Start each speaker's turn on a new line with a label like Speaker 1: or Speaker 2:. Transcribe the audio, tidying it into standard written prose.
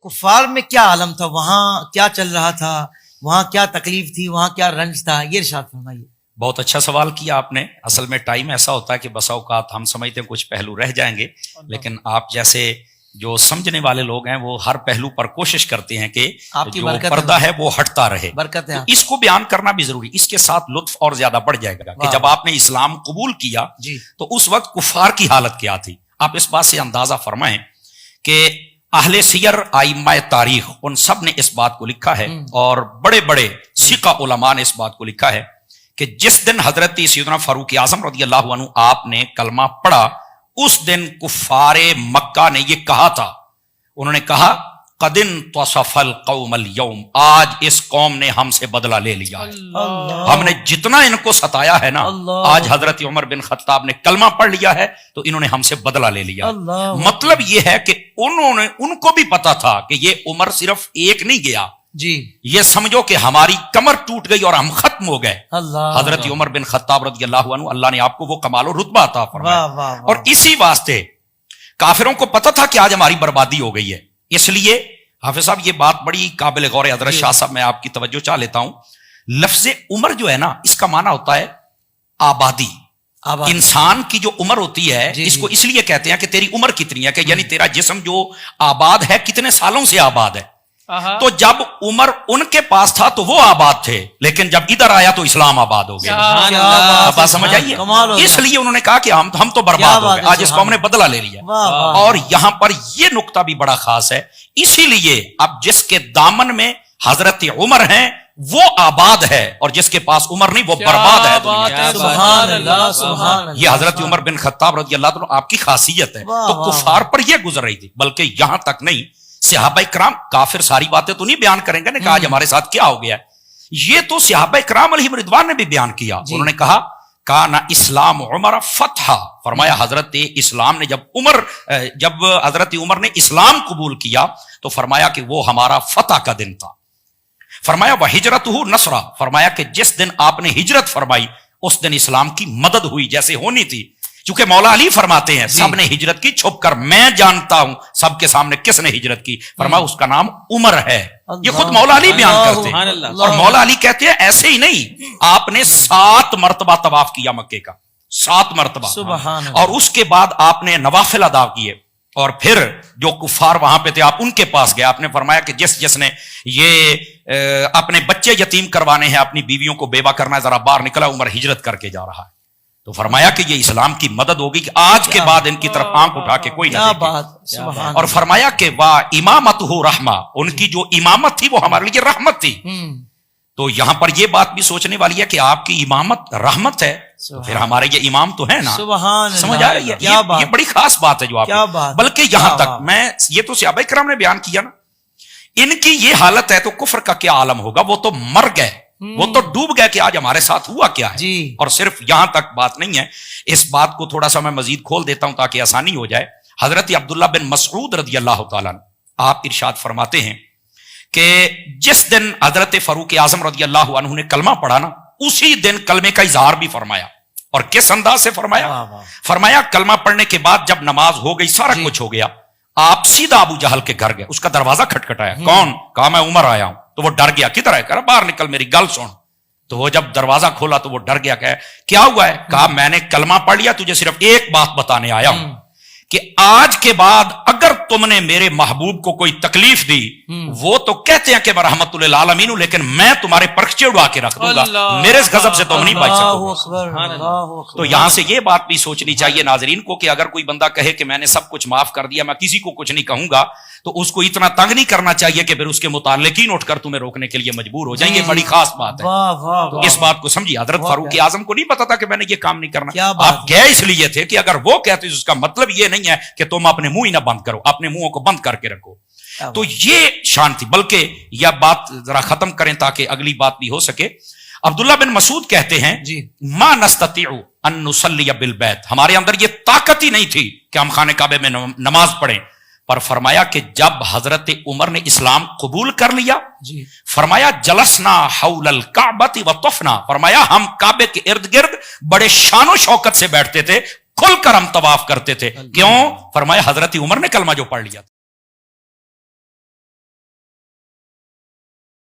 Speaker 1: کفار میں کیا عالم تھا، وہاں کیا چل رہا تھا، وہاں کیا تکلیف تھی، وہاں کیا رنج تھا، یہ ارشاد فرمائیے۔
Speaker 2: بہت اچھا سوال کیا آپ نے۔ اصل میں ٹائم ایسا ہوتا ہے کہ بسا اوقات ہم سمجھتے ہیں کچھ پہلو رہ جائیں گے، لیکن آپ جیسے جو سمجھنے والے لوگ ہیں وہ ہر پہلو پر کوشش کرتے ہیں کہ جو پردہ ہے وہ ہٹتا رہے۔
Speaker 1: برکت ہے،
Speaker 2: اس کو بیان کرنا بھی ضروری، اس کے ساتھ لطف اور زیادہ بڑھ جائے گا کہ جب آپ نے اسلام قبول کیا تو اس وقت کفار کی حالت کیا تھی۔ آپ اس بات سے اندازہ فرمائیں کہ اہل سیر ائمہ تاریخ ان سب نے اس بات کو لکھا ہے، اور بڑے بڑے ثقہ علماء نے اس بات کو لکھا ہے کہ جس دن حضرت سیدنا فاروق اعظم رضی اللہ عنہ آپ نے کلمہ پڑھا، اس دن کفار مکہ نے یہ کہا تھا، انہوں نے کہا قد انتصف القوم اليوم، آج اس قوم نے ہم سے بدلہ لے لیا ہے، ہم نے جتنا ان کو ستایا ہے نا، آج حضرت عمر بن خطاب نے کلمہ پڑھ لیا ہے تو انہوں نے ہم سے بدلہ لے لیا۔ مطلب یہ ہے کہ ان کو بھی پتا تھا کہ یہ عمر صرف ایک نہیں گیا، یہ سمجھو کہ ہماری کمر ٹوٹ گئی اور ہم ختم ہو گئے۔ حضرت عمر بن خطاب رضی اللہ عنہ، اللہ نے آپ کو وہ کمال و رتبہ عطا فرمایا، اور اسی واسطے کافروں کو پتا تھا کہ آج ہماری بربادی ہو گئی ہے۔ اس لیے حافظ صاحب یہ بات بڑی قابل غور ہے، حضرت شاہ صاحب میں آپ کی توجہ چاہ لیتا ہوں۔ لفظ عمر جو ہے نا، اس کا معنی ہوتا ہے آبادی۔ انسان کی جو عمر ہوتی ہے اس کو اس لیے کہتے ہیں کہ تیری عمر کتنی ہے، کہ یعنی تیرا جسم جو آباد ہے کتنے سالوں سے آباد ہے۔ تو جب عمر ان کے پاس تھا تو وہ آباد تھے، لیکن جب ادھر آیا تو اسلام آباد ہو گیا۔ بات سمجھ آئیے؟ اس لیے انہوں نے کہا کہ ہم تو برباد ہو گئے، آج اس قوم نے بدلہ لے لیا۔ اور یہاں پر یہ نقطہ بھی بڑا خاص ہے، اسی لیے اب جس کے دامن میں حضرت عمر ہیں وہ آباد ہے، اور جس کے پاس عمر نہیں وہ برباد ہے۔
Speaker 1: سبحان اللہ، سبحان اللہ۔
Speaker 2: یہ حضرت عمر بن خطاب رضی اللہ عنہ آپ کی خاصیت ہے۔ تو کفار پر یہ گزر رہی تھی، بلکہ یہاں تک نہیں، صحابہ کرام کافر ساری باتیں تو نہیں بیان کریں گے کہ آج ہمارے ساتھ کیا ہو گیا ہے، یہ تو صحابہ کرام علیہم رضوان نے بھی بیان کیا۔ انہوں نے کہا کانا اسلام عمر فتح، فرمایا حضرت اسلام نے جب حضرت عمر نے اسلام قبول کیا تو فرمایا کہ وہ ہمارا فتح کا دن تھا۔ فرمایا وہجرتہ نصرہ، فرمایا کہ جس دن آپ نے ہجرت فرمائی اس دن اسلام کی مدد ہوئی جیسے ہونی تھی، چونکہ مولا علی فرماتے ہیں سب نے ہجرت کی چھپ کر، میں جانتا ہوں سب کے سامنے کس نے ہجرت کی، فرمایا اس کا نام عمر ہے۔ یہ خود مولا علی بیان کرتے ہیں، اور مولا علی کہتے ہیں ایسے ہی نہیں، آپ نے 7 مرتبہ طواف کیا مکے کا، 7 مرتبہ، اور اس کے بعد آپ نے نوافل ادا کیے، اور پھر جو کفار وہاں پہ تھے آپ ان کے پاس گئے، آپ نے فرمایا کہ جس نے یہ اپنے بچے یتیم کروانے ہیں، اپنی بیویوں کو بیوہ کرنا ہے، ذرا باہر نکلا، عمر ہجرت کر کے جا رہا ہے۔ تو فرمایا کہ یہ اسلام کی مدد ہوگی کہ آج کے بعد ان کی طرف آنکھ اٹھا کے کوئی نہ دیکھے، اور فرمایا کہ وا امامتہ رحمہ، ان کی جو امامت تھی وہ ہمارے لیے رحمت تھی۔ تو یہاں پر یہ بات بھی سوچنے والی ہے کہ آپ کی امامت رحمت ہے، تو پھر ہمارے یہ امام تو ہیں نا، سمجھ آ رہی ہے؟ یہ بڑی خاص بات ہے جو آپ، بلکہ یہاں تک میں یہ تو صحابہ کرام نے بیان کیا نا، ان کی یہ حالت ہے تو کفر کا کیا عالم ہوگا، وہ تو مر گئے، وہ تو ڈوب گئے کہ آج ہمارے ساتھ ہوا کیا ہے۔ اور صرف یہاں تک بات نہیں ہے، اس بات کو تھوڑا سا میں مزید کھول دیتا ہوں تاکہ آسانی ہو جائے۔ حضرت عبداللہ بن مسعود رضی اللہ تعالیٰ آپ ارشاد فرماتے ہیں کہ جس دن حضرت فاروق اعظم رضی اللہ عنہ نے کلمہ پڑھا نا، اسی دن کلمے کا اظہار بھی فرمایا، اور کس انداز سے فرمایا؟ فرمایا کلمہ پڑھنے کے بعد جب نماز ہو گئی، سارا کچھ ہو گیا، آپ سیدھا ابو جہل کے گھر گئے، اس کا دروازہ کھٹکھٹایا، کون؟ کہا میں عمر آیا ہوں۔ تو وہ ڈر گیا، کدھر ہے؟ کہا باہر نکل میری گل سن۔ تو وہ جب دروازہ کھولا تو وہ ڈر گیا، کہ کیا ہوا ہے؟ کہا میں نے کلمہ پڑھ لیا، تجھے صرف ایک بات بتانے آیا ہوں کہ آج کے بعد اگر تم نے میرے محبوب کو کوئی تکلیف دی، وہ تو کہتے ہیں کہ میں رحمت للعالمین ہوں، لیکن میں تمہارے پرخچے اڑا کے رکھ دوں گا، میرے اس غضب سے تم نہیں بچ سکو۔ تو یہاں سے یہ بات بھی سوچنی چاہیے ناظرین کو کہ اگر کوئی بندہ کہے کہ میں نے سب کچھ معاف کر دیا، میں کسی کو کچھ نہیں کہوں گا، تو اس کو اتنا تنگ نہیں کرنا چاہیے کہ پھر اس کے متعلقین اٹھ کر تمہیں روکنے کے لیے مجبور ہو جائیں گے۔ بڑی خاص بات ہے، تو اس بات کو سمجھیے۔ حضرت فاروق اعظم کو نہیں پتا تھا کہ میں نے یہ کام نہیں کرنا، آپ گئے اس لیے تھے کہ اگر وہ کہتے اس کا مطلب یہ نہیں ہے کہ تم اپنے منہ ہی نہ بند کرو، اپنے منہوں کو بند کر کے رکھو۔ تو یہ شان تھی، بلکہ یہ بات ذرا ختم کریں تاکہ اگلی بات بھی ہو سکے۔ عبداللہ بن مسعود کہتے ہیں ما نستطيع ان نصلي بالبيت، ہمارے اندر یہ طاقت ہی نہیں تھی کہ ہم خانہ کعبے میں نماز پڑھیں، پر فرمایا کہ جب حضرت عمر نے اسلام قبول کر لیا، فرمایا جلسنا حول الکعبۃ وطفنا، فرمایا ہم کعبے کے ارد گرد بڑے شان و شوکت سے بیٹھتے تھے، کھل کر ہم طواف کرتے تھے۔ کیوں؟ فرمایا حضرت عمر نے کلمہ جو پڑھ لیا۔